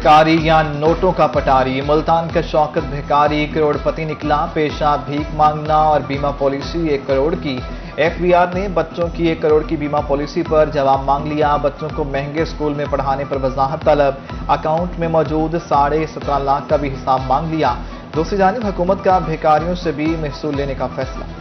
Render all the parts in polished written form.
भिखारी या नोटों का पटारी। मुल्तान का शौकत भिखारी करोड़पति निकला। पेशा भीख मांगना और बीमा पॉलिसी 1 करोड़ की। एफबीआर ने बच्चों की 1 करोड़ की बीमा पॉलिसी पर जवाब मांग लिया। बच्चों को महंगे स्कूल में पढ़ाने पर वजाहत तलब। अकाउंट में मौजूद 17.5 लाख का भी हिसाब मांग लिया। दूसरी जानिब हुकूमत का भिखारियों से भी महसूल लेने का फैसला।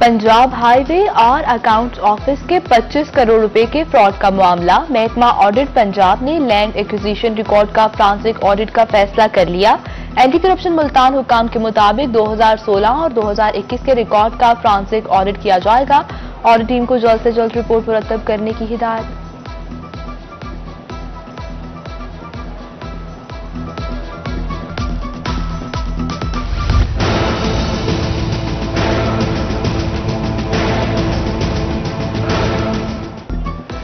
पंजाब हाईवे और अकाउंट्स ऑफिस के 25 करोड़ रुपए के फ्रॉड का मामला। महकमा ऑडिट पंजाब ने लैंड एक्विजिशन रिकॉर्ड का फ्रांसिक ऑडिट का फैसला कर लिया। एंटी करप्शन मुल्तान हुकाम के मुताबिक 2016 और 2021 के रिकॉर्ड का फ्रांसिक ऑडिट किया जाएगा। ऑडिट टीम को जल्द से जल्द रिपोर्ट मुरतब करने की हिदायत।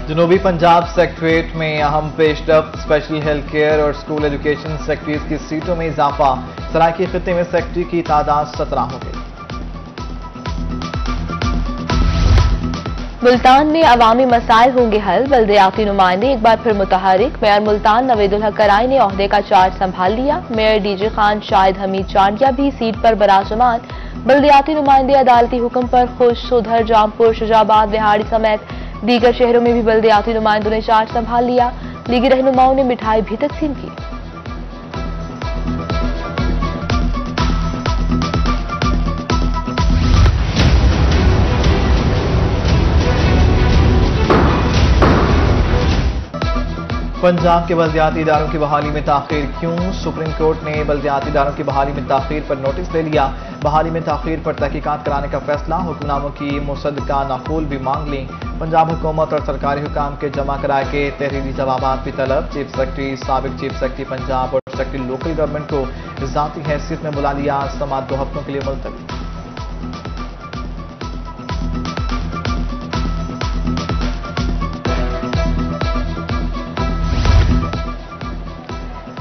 जनूबी पंजाब सेक्रेटरीट में अहम पेशरफ्त। स्पेशल हेल्थ केयर और स्कूल एजुकेशन सेक्रेटरीज की सीटों में इजाफा। सराइकी खित्ते में सेक्रेटरी की तादाद 17 हो गई। मुल्तान में अवामी मसाइल होंगे हल। बल्दियाती नुमाइंदे एक बार फिर मुतहरिक। मेयर मुल्तान नवेदुल हक कराई ने ओहदे का चार्ज संभाल लिया। मेयर डीजे खान शाहिद हमीद चांडिया भी सीट पर बराजमान। बल्दियाती नुमाइंदे अदालती हुक्म पर खुश। उधर जामपुर, शुजाबाद, बिहाड़ी समेत दीगर शहरों में भी बल्दियाती नुमाइंदों ने चार्ज संभाल लिया। लीगी रहनुमाओं ने मिठाई भी तकसीम की। पंजाब के बल्दियाती इदारों की बहाली में ताखीर क्यों? सुप्रीम कोर्ट ने बल्दियाती इदारों की बहाली में ताखीर पर नोटिस ले लिया। बहाली में ताखीर पर तहकीकात कराने का फैसला। हुक्मनामों की मुसद्दका नकूल भी मांग ली। पंजाब हुकूमत और सरकारी हुकाम के जमा कराए के तहरीरी जवाबात भी तलब। चीफ सेक्रेटरी, साबिक चीफ सेक्रेटरी पंजाब और सेक्रेटरी लोकल गवर्नमेंट को ज़ाती हैसियत में बुला लिया। समाअत 2 हफ्तों के लिए मुलतवी।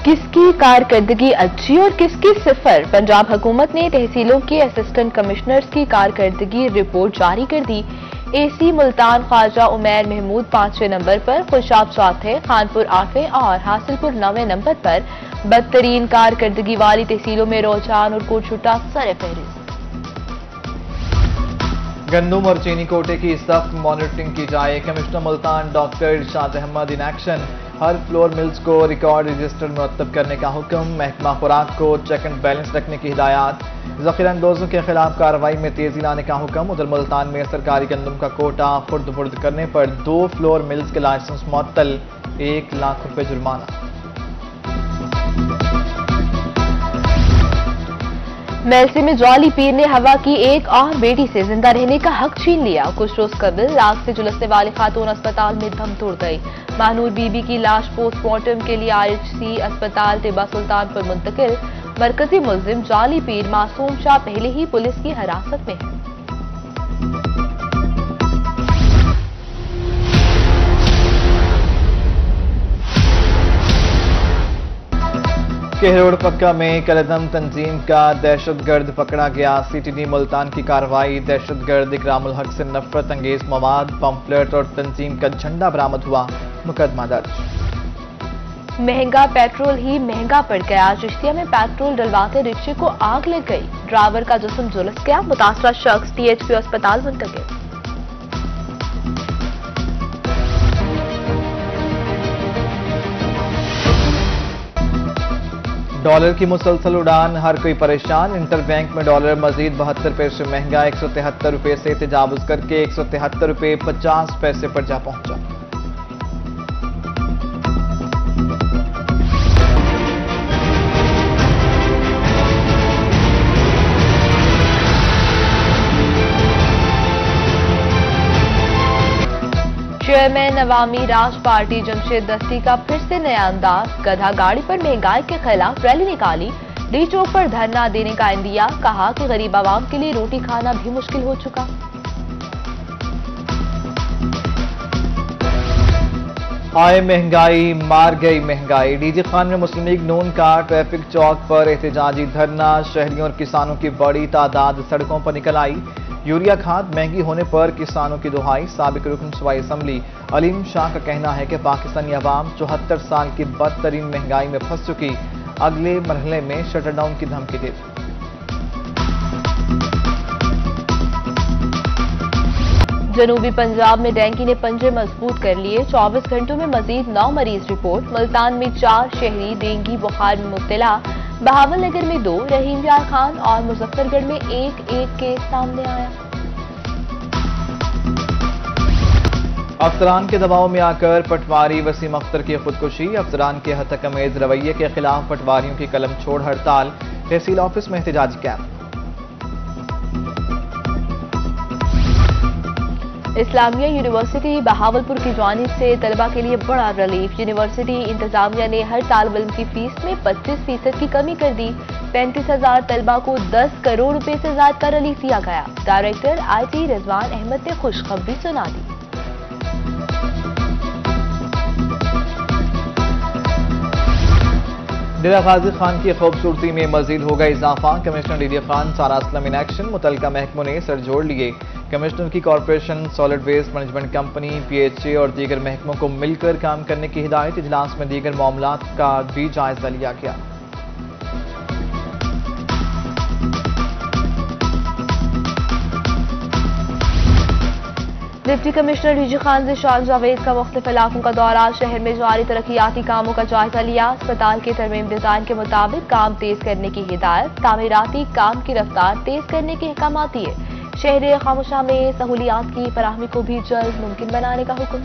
किसकी कारकर्दगी अच्छी और किसकी सिफर? पंजाब हुकूमत ने तहसीलों के असिस्टेंट कमिश्नर्स की कारकर्दगी रिपोर्ट जारी कर दी। एसी मुल्तान ख्वाजा उमैर महमूद 5वें नंबर पर, खुशाब चौथे, खानपुर 8वें और हासिलपुर 9वें नंबर पर। बदतरीन कारकर्दगी वाली तहसीलों में रोहचान और कोटशुटा सरफहरिस्त। गंदुम और चीनी कोटे की सख्त मॉनिटरिंग की जाए। Commissioner Multan doctor Irshad Ahmad in action. हर फ्लोर मिल्स को रिकॉर्ड रजिस्टर मुरतब करने का हुक्म। महकमा खुराक को चेक एंड बैलेंस रखने की हिदायत। जखीरा अंदोजों के खिलाफ कार्रवाई में तेजी लाने का हुक्म। उधर मुल्तान में सरकारी गंदुम का कोटा खुर्द बुर्द करने पर 2 फ्लोर मिल्स के लाइसेंस मुअत्तल। 1 लाख रुपए जुर्माना। मेलसी में जौली पीर ने हवा की एक और बेटी से जिंदा रहने का हक छीन लिया। कुछ रोज कबल आग से झुलसने वाली खातून अस्पताल में दम तोड़ गई। महानूर बीबी की लाश पोस्टमार्टम के लिए IHC अस्पताल टिब्बा सुल्तान पर मुंतकिल। मरकजी मुल्जिम जौली पीर मासूम शाह पहले ही पुलिस की हिरासत में है। केहरोड पक्का में कलदम तंजीम का दहशतगर्द पकड़ा गया। CTD मुल्तान की कार्रवाई। दहशतगर्द इकरामुल हक से नफरत अंगेज मवाद, पंफलेट और तंजीम का झंडा बरामद हुआ। मुकदमा दर्ज। महंगा पेट्रोल ही महंगा पड़ गया। चिश्तिया में पेट्रोल डलवाते रिक्शे को आग लग गई। ड्राइवर का जिस्म झुलस गया। मुतासरा शख्स THP अस्पताल मुंतकिल। डॉलर की मुसलसल उड़ान, हर कोई परेशान। इंटरबैंक में डॉलर मजीद 72 पैसे महंगा। 173 रुपये से तजावुज करके 173 रुपये 50 पैसे पर जा पहुंचा। चेयरमैन अवामी राज पार्टी जमशेद दस्ती का फिर से नया अंदाज। गधा गाड़ी पर महंगाई के खिलाफ रैली निकाली। डी चौक पर धरना देने का इंदिया। कहा कि गरीब आवाम के लिए रोटी खाना भी मुश्किल हो चुका। आए महंगाई, मार गई महंगाई। डीजे खान में मुस्लिम लीग नून का ट्रैफिक चौक पर एहतजाजी धरना। शहरियों और किसानों की बड़ी तादाद सड़कों पर निकल आई। यूरिया खाद महंगी होने पर किसानों की दुहाई। साबिक रुकन सूबाई असम्बली अलीम शाह का कहना है कि पाकिस्तानी अवाम 74 साल की बदतरीन महंगाई में फंस चुकी, अगले मरहले में शटरडाउन की धमकी दे दी। जनूबी पंजाब में डेंगू ने पंजे मजबूत कर लिए। 24 घंटों में मजीद 9 मरीज रिपोर्ट। मुल्तान में 4 शहरी डेंगू बुखार में मुब्तला। बहावलनगर में 2, रहीम यार खान और मुजफ्फरगढ़ में एक केस सामने आया। अफसरान के दबाव में आकर पटवारी वसीम अख्तर की खुदकुशी। अफसरान के हतकमेज रवैये के खिलाफ पटवारियों की कलम छोड़ हड़ताल। तहसील ऑफिस में एहतजाजी कैंप। इस्लामिया यूनिवर्सिटी बहावलपुर की जानिब से तलबा के लिए बड़ा रिलीफ। यूनिवर्सिटी इंतजामिया ने हर तालिब इल्म की फीस में 25% की कमी कर दी। 35,000 तलबा को 10 करोड़ रुपए से ज्यादा का रिलीफ दिया गया। डायरेक्टर IT रिजवान अहमद ने खुशखबरी सुना दी। डेरा गाजी खान की खूबसूरती में मजीद होगा इजाफा। कमिश्नर डीडी खान सारा असलम इन एक्शन। मुतलका महकमों ने सर जोड़ लिए। कमिश्नर की corporation, solid waste management company, PHA और दीगर महकमों को मिलकर काम करने की हिदायत। इजलास में दीगर मामलात का भी जायजा लिया गया। Deputy commissioner DG Khan Zeeshan Javed का मुख्तलिफ इलाकों का दौरा। शहर में जारी तरक्याती कामों का जायजा लिया। अस्पताल के तरमीम डिजाइन के मुताबिक काम तेज करने की हिदायत। तामीराती काम की रफ्तार तेज करने के अहकाम दिए। शहर खामोशा में सहूलियात की फराहमी को भी जल्द मुमकिन बनाने का हुक्म।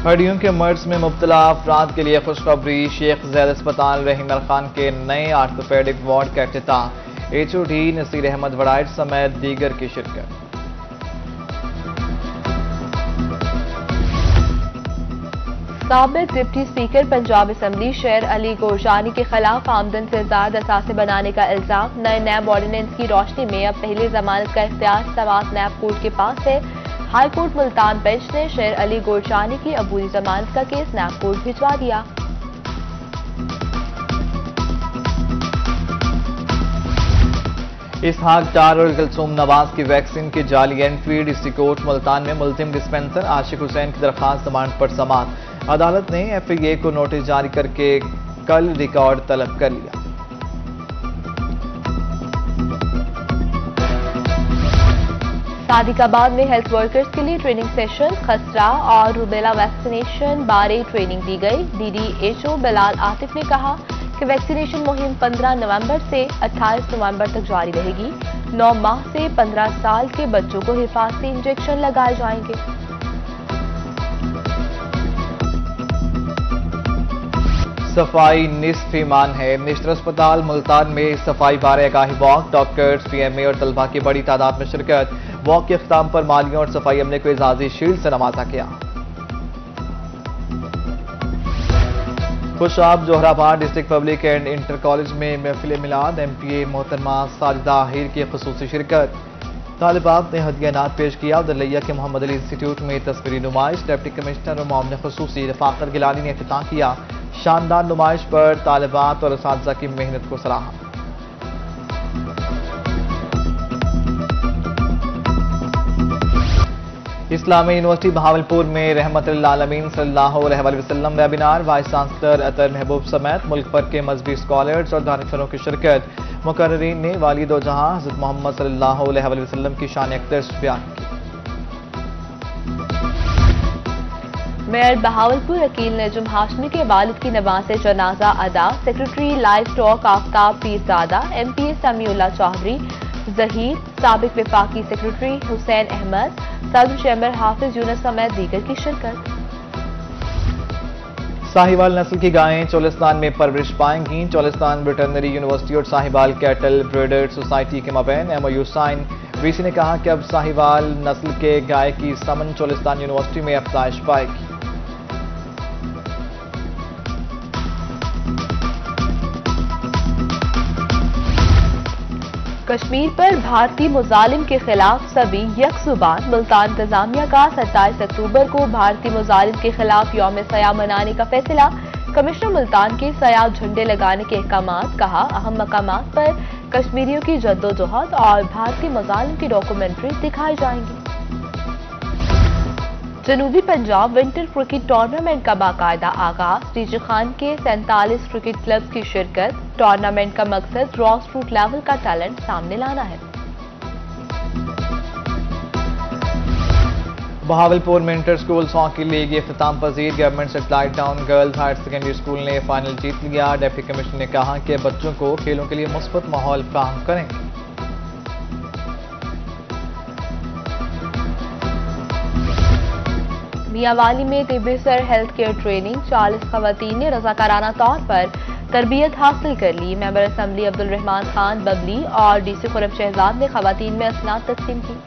हड्डियों के मर्ज में मुब्तला अफराद के लिए खुशखबरी। शेख ज़ैद अस्पताल रहीम यार खान के नए आर्थोपेडिक वार्ड का इफ्तिताह। HOD नसीर अहमद वड़ाइट समेत दीगर की शिरकत। साबिक डिप्टी स्पीकर पंजाब असम्बली शेर अली गोरजानी के खिलाफ आमदन से ज्यादा असासे बनाने का इल्जाम। नए नैब ऑर्डिनेंस की रोशनी में अब पहले जमानत का इख्तियार समात नैब कोर्ट के पास है। हाई कोर्ट मुल्तान बेंच ने शेर अली गोरजानी की अबूरी जमानत का केस नैब कोर्ट भिजवा दिया। इसहाक डार और कुलसूम नवाज की वैक्सीन की जाली एंट्री। डिस्ट्रिक्ट कोर्ट मुल्तान में मुल्जिम डिस्पेंसर आशिक हुसैन की दरखास्त जमानत पर समाअत। अदालत ने FIA को नोटिस जारी करके कल रिकॉर्ड तलब कर लिया। सादिकाबाद में हेल्थ वर्कर्स के लिए ट्रेनिंग सेशन। खसरा और रुबेला वैक्सीनेशन बारे ट्रेनिंग दी गई। DDHO बिलाल आतिफ ने कहा कि वैक्सीनेशन मुहिम 15 नवंबर से 28 नवंबर तक जारी रहेगी। 9 माह से 15 साल के बच्चों को हिफाजती इंजेक्शन लगाए जाएंगे। सफाई निस्फ ईमान है। मिनिस्टर अस्पताल मुल्तान में सफाई बारे आगाही वॉक। डॉक्टर्स, PMA और तलबा की बड़ी तादाद में शिरकत। वॉक के अख्ताम पर मालियों और सफाई अमले को एजाजी शील्ड से नवाजा गया। Khushab Jauharabad district public and inter college में महफिल मिलाद। MPA मोहतरमा साजिदा आहिर की खुसूसी शिरकत। तालिबात ने हदियानात पेश किया। दलैया के मोहम्मद अली इंस्टीट्यूट में तस्वीरी नुमाइश। डिप्टी कमिश्नर और मामले खुसूसी रफाकत गिलानी ने इफ्तिताह किया। शानदार नुमाइश पर तालिबात और असातिज़ा की मेहनत को सराहा। इस्लामी यूनिवर्सिटी बहावलपुर में रहमतुल आलमीन सल्लल्लाहु अलैहि वसल्लम वेबिनार। वाइस चांसलर अतर महबूब समेत मुल्क भर के मजहबी स्कॉलर्स और दानिशवरों की शिरकत। मुकर्रिरीन ने वाली दो जहां हज़रत मोहम्मद सल्लल्लाहु अलैहि वसल्लम की शान अक़दस बयान की। मेयर बहावलपुर अकील नजम हाशमी के वालिद की नमाज जनाजा अदा। Secretary livestock Aftab Pirzada, MPA Samiullah Chaudhry Zaheer, साबिक विफाकी सेक्रेटरी हुसैन अहमद, सदर चैम्बर हाफिज यूनुस समेत दीगर की शिरकत। साहिवाल नस्ल की गायें चोलिस्तान में परवरिश पाएंगी। चोलिस्तान वेटरनरी यूनिवर्सिटी और साहिवाल कैटल ब्रीडर्स सोसाइटी के माबैन MOU साइन। VC ने कहा कि अब साहिवाल नस्ल के गाय की समन चोलिस्तान यूनिवर्सिटी में अफजाइश पाएगी। कश्मीर पर भारतीय मुजालिम के खिलाफ सभी यकजुबान। मुल्तान इंतजामिया का 27 अक्टूबर को भारतीय मुजालिम के खिलाफ यौम सयाम मनाने का फैसला। कमिश्नर मुल्तान के सयाद झंडे लगाने के अहकामात, कहा अहम मकामात पर कश्मीरियों की जद्दोजहद और भारतीय मजालिम की डॉक्यूमेंट्री दिखाई जाएंगी। जनूबी पंजाब विंटर क्रिकेट टूर्नामेंट का बाकायदा आगाज, डीजे खान के 47 क्रिकेट क्लब्स की शिरकत। टूर्नामेंट का मकसद ग्रॉस रूट लेवल का टैलेंट सामने लाना है। बहावलपुर में इंटर स्कूल हॉकी लीग इख्तिताम पजीर government satellite town girls higher secondary school ने फाइनल जीत लिया। डिप्टी कमिश्नर ने कहा कि बच्चों को खेलों के लिए मुस्बत माहौल फराहम करेंगे। मियांवाली में तिब्बी सर हेल्थ केयर ट्रेनिंग, 40 खवातीन ने रजाकाराना तौर पर तरबियत हासिल कर ली। मेंबर असम्बली अब्दुल रहमान खान बबली और डीसी खुरम शहजाद ने खवातीन में असनाद तकसीम की।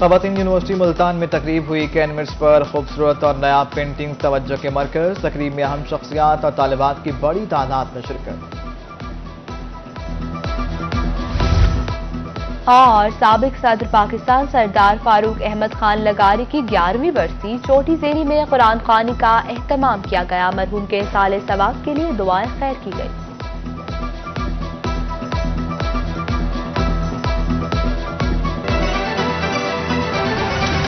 खवातीन यूनिवर्सिटी मुल्तान में तकरीब हुई। कैनवस पर खूबसूरत और नया पेंटिंग तवज्जो के मरकज। तकरीब में अहम शख्सियात और तालिबात की बड़ी तादाद में शिरकत। और साबिक सदर पाकिस्तान सरदार फारूक अहमद खान लगारी की 11वीं बरसी चोटी ज़ेरी में कुरान ख़वानी का एहतमाम किया गया। मरहूम के साले सवाब के लिए दुआएं खैर की गई।